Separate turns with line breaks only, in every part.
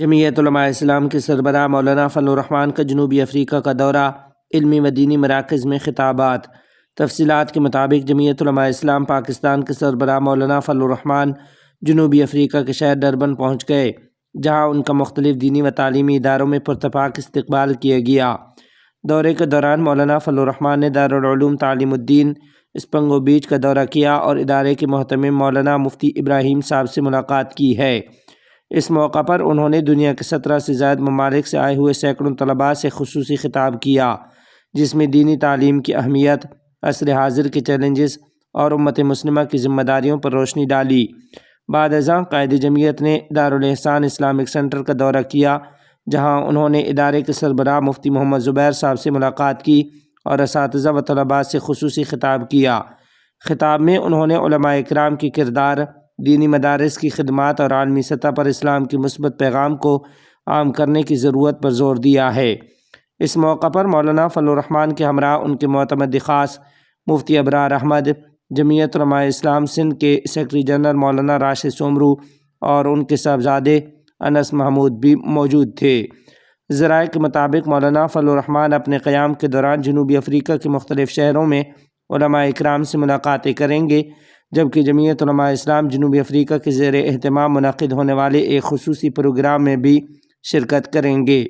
جمعیت علماء اسلام کے سربراہ مولانا فضل الرحمان کا جنوبی افریقہ کا دورہ، علمی و دینی مراکز میں خطابات۔ تفصیلات کے مطابق جمعیت علماء اسلام پاکستان کے سربراہ مولانا فضل الرحمان جنوبی افریقہ کے شہر ڈربن پہنچ گئے، جہاں ان کا مختلف دینی و تعلیمی اداروں میں پرتپاک استقبال کیا گیا۔ دورے کے دوران مولانا فضل الرحمان نے دارالعلوم تعلیم الدین اسپنگو بیچ کا دورہ کیا اور ادارے کے محتمم مولانا مفتی ابراہیم صاحب سے ملاقات کی ہے۔ اس موقع پر انہوں نے دنیا کے 17 سے زائد ممالک سے آئے ہوئے سینکڑوں طلباء سے خصوصی خطاب کیا، جس میں دینی تعلیم کی اہمیت، عصر حاضر کے چیلنجز اور امت مسلمہ کی ذمہ داریوں پر روشنی ڈالی۔ بعد ازاں قائد جمعیت نے دارالاحسان اسلامک سینٹر کا دورہ کیا، جہاں انہوں نے ادارے کے سربراہ مفتی محمد زبیر صاحب سے ملاقات کی اور اساتذہ و طلباء سے خصوصی خطاب کیا۔ خطاب میں انہوں نے علماء اکرام کی کردار، دینی مدارس کی خدمات اور عالمی سطح پر اسلام کی مثبت پیغام کو عام کرنے کی ضرورت پر زور دیا ہے۔ اس موقع پر مولانا فضل الرحمان کے ہمراہ ان کے معتمد خاص مفتی ابرار احمد، جمعیت علماء اسلام سندھ کے سیکرٹری جنرل مولانا راشد سومرو اور ان کے صاحبزادے انس محمود بھی موجود تھے۔ ذرائع کے مطابق مولانا فضل الرحمان اپنے قیام کے دوران جنوبی افریقہ کے مختلف شہروں میں علماء اکرام سے ملاقاتیں کریں گے، جبکہ جمعیت علماء اسلام جنوبی افریقہ کے زیر اہتمام منعقد ہونے والے ایک خصوصی پروگرام میں بھی شرکت کریں گے،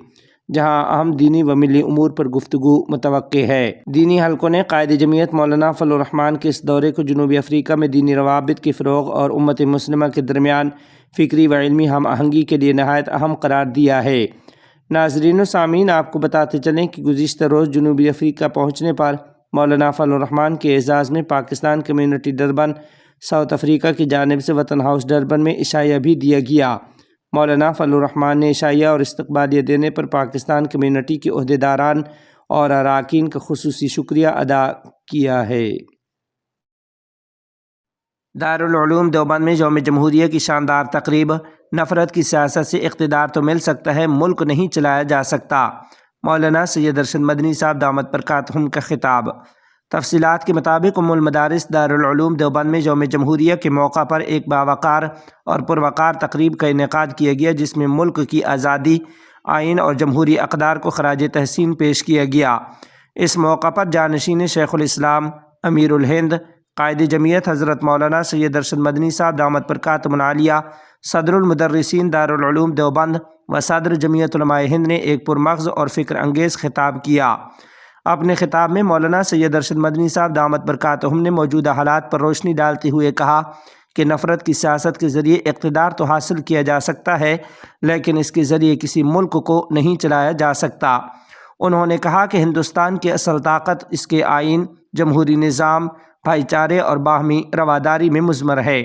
جہاں اہم دینی و ملی امور پر گفتگو متوقع ہے۔ دینی حلقوں نے قائد جمعیت مولانا فضل الرحمان کے اس دورے کو جنوبی افریقہ میں دینی روابط کے فروغ اور امت مسلمہ کے درمیان فکری و علمی ہم آہنگی کے لیے نہایت اہم قرار دیا ہے۔ ناظرین و سامعین، آپ کو بتاتے چلیں کہ گزشتہ روز جنوبی افریقہ پہنچنے پر مولانا فضل الرحمان کے اعزاز میں Pakistan community Durban South Africa کی جانب سے وطن ہاؤس ڈربن میں عشائیہ بھی دیا گیا۔ مولانا فضل الرحمان نے عشائیہ اور استقبالیہ دینے پر پاکستان کمیونٹی کے عہدیداران اور اراکین کا خصوصی شکریہ ادا کیا ہے۔ دارالعلوم دیوبند میں یوم جمہوریہ کی شاندار تقریب۔ نفرت کی سیاست سے اقتدار تو مل سکتا ہے، ملک نہیں چلایا جا سکتا۔ مولانا سید ارشد مدنی صاحب دامت برکاتہم کا خطاب۔ تفصیلات کے مطابق ام المدارس دارالعلوم دیوبند میں یوم جمہوریہ کے موقع پر ایک باوقار اور پروقار تقریب کا انعقاد کیا گیا، جس میں ملک کی آزادی، آئین اور جمہوری اقدار کو خراج تحسین پیش کیا گیا۔ اس موقع پر جانشین شیخ الاسلام، امیر الہند، قائد جمعیت حضرت مولانا سید ارشد مدنی صاحب دامت برکاتہم العالیہ، صدر المدرسین دارالعلوم دیوبند و صدر جمعیت علماء ہند نے ایک پرمغز اور فکر انگیز خطاب کیا۔ اپنے خطاب میں مولانا سید ارشد مدنی صاحب دامت برکاتہم نے موجودہ حالات پر روشنی ڈالتے ہوئے کہا کہ نفرت کی سیاست کے ذریعے اقتدار تو حاصل کیا جا سکتا ہے، لیکن اس کے ذریعے کسی ملک کو نہیں چلایا جا سکتا۔ انہوں نے کہا کہ ہندوستان کی اصل طاقت اس کے آئین، جمہوری نظام، بھائی چارے اور باہمی رواداری میں مضمر ہے۔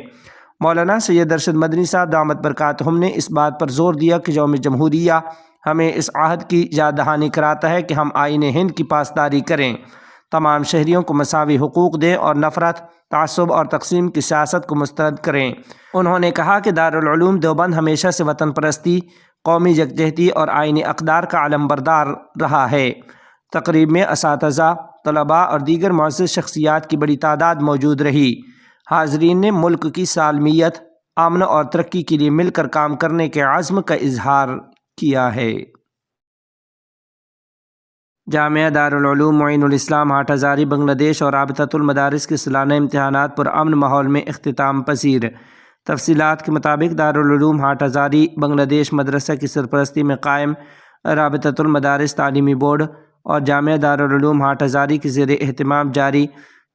مولانا سید ارشد مدنی صاحب دامت برکاتہم نے اس بات پر زور دیا کہ یوم جمہوریہ ہمیں اس عہد کی یاد دہانی کراتا ہے کہ ہم آئین ہند کی پاسداری کریں، تمام شہریوں کو مساوی حقوق دیں اور نفرت، تعصب اور تقسیم کی سیاست کو مسترد کریں۔ انہوں نے کہا کہ دارالعلوم دیوبند ہمیشہ سے وطن پرستی، قومی یکجہتی اور آئینی اقدار کا علم بردار رہا ہے۔ تقریب میں اساتذہ، طلباء اور دیگر معزز شخصیات کی بڑی تعداد موجود رہی۔ حاضرین نے ملک کی سالمیت، امن اور ترقی کے لیے مل کر کام کرنے کے عزم کا اظہار کیا ہے۔ جامعہ دارالعلوم معین الاسلام ہاٹ ہزاری بنگلہ دیش اور رابطۃ المدارس کے سالانہ امتحانات پر امن ماحول میں اختتام پذیر۔ تفصیلات کے مطابق دارالعلوم ہاٹ ہزاری بنگلہ دیش مدرسہ کی سرپرستی میں قائم رابطۃ المدارس تعلیمی بورڈ اور جامعہ دارالعلوم ہاٹ ہزاری کے زیر اہتمام جاری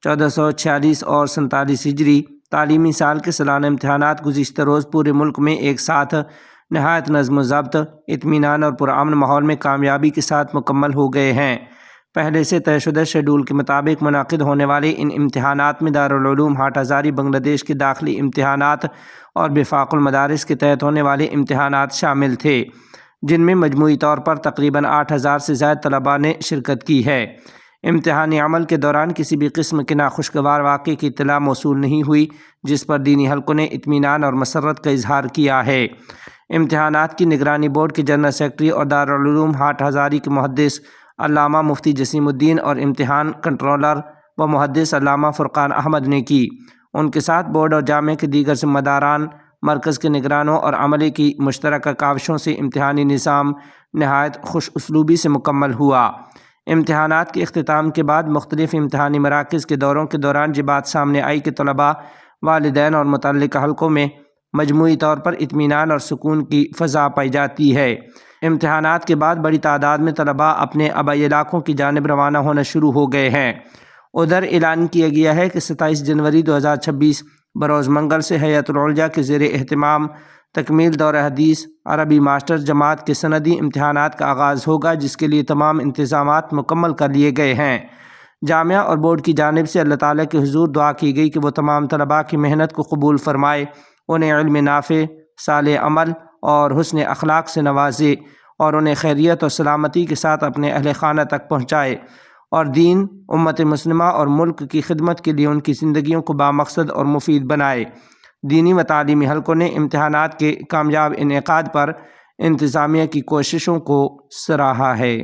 1446 اور 47 ہجری تعلیمی سال کے سالانہ امتحانات گزشتہ روز پورے ملک میں ایک ساتھ نہایت نظم و ضبط، اطمینان اور پرامن ماحول میں کامیابی کے ساتھ مکمل ہو گئے ہیں۔ پہلے سے طے شدہ شیڈول کے مطابق منعقد ہونے والے ان امتحانات میں دارالعلوم ہاٹ ہزاری بنگلہ دیش کے داخلی امتحانات اور وفاق المدارس کے تحت ہونے والے امتحانات شامل تھے، جن میں مجموعی طور پر تقریباً 8000 سے زائد طلباء نے شرکت کی ہے۔ امتحانی عمل کے دوران کسی بھی قسم کے ناخوشگوار واقعے کی اطلاع موصول نہیں ہوئی، جس پر دینی حلقوں نے اطمینان اور مسرت کا اظہار کیا ہے۔ امتحانات کی نگرانی بورڈ کے جنرل سیکرٹری اور دارالعلوم ہاٹ ہزاری کے محدث علامہ مفتی جسیم الدین اور امتحان کنٹرولر و محدث علامہ فرقان احمد نے کی۔ ان کے ساتھ بورڈ اور جامعہ کے دیگر ذمہ داران مرکز کے نگرانوں اور عملے کی مشترکہ کاوشوں سے امتحانی نظام نہایت خوش اسلوبی سے مکمل ہوا۔ امتحانات کے اختتام کے بعد مختلف امتحانی مراکز کے دوروں کے دوران یہ بات سامنے آئی کہ طلباء، والدین اور متعلقہ حلقوں میں مجموعی طور پر اطمینان اور سکون کی فضا پائی جاتی ہے۔ امتحانات کے بعد بڑی تعداد میں طلباء اپنے آبائی علاقوں کی جانب روانہ ہونا شروع ہو گئے ہیں۔ ادھر اعلان کیا گیا ہے کہ 27 جنوری 2026 بروز منگل سے ہیئت العلیا کے زیر اہتمام تکمیل دورہ حدیث عربی ماسٹر جماعت کے سندی امتحانات کا آغاز ہوگا، جس کے لیے تمام انتظامات مکمل کر لیے گئے ہیں۔ جامعہ اور بورڈ کی جانب سے اللہ تعالیٰ کے حضور دعا کی گئی کہ وہ تمام طلباء کی محنت کو قبول فرمائے، انہیں علم نافع، صالح عمل اور حسن اخلاق سے نوازے اور انہیں خیریت اور سلامتی کے ساتھ اپنے اہل خانہ تک پہنچائے، اور دین، امت مسلمہ اور ملک کی خدمت کے لیے ان کی زندگیوں کو بامقصد اور مفید بنائے۔ دینی و تعلیمی حلقوں نے امتحانات کے کامیاب انعقاد پر انتظامیہ کی کوششوں کو سراہا ہے۔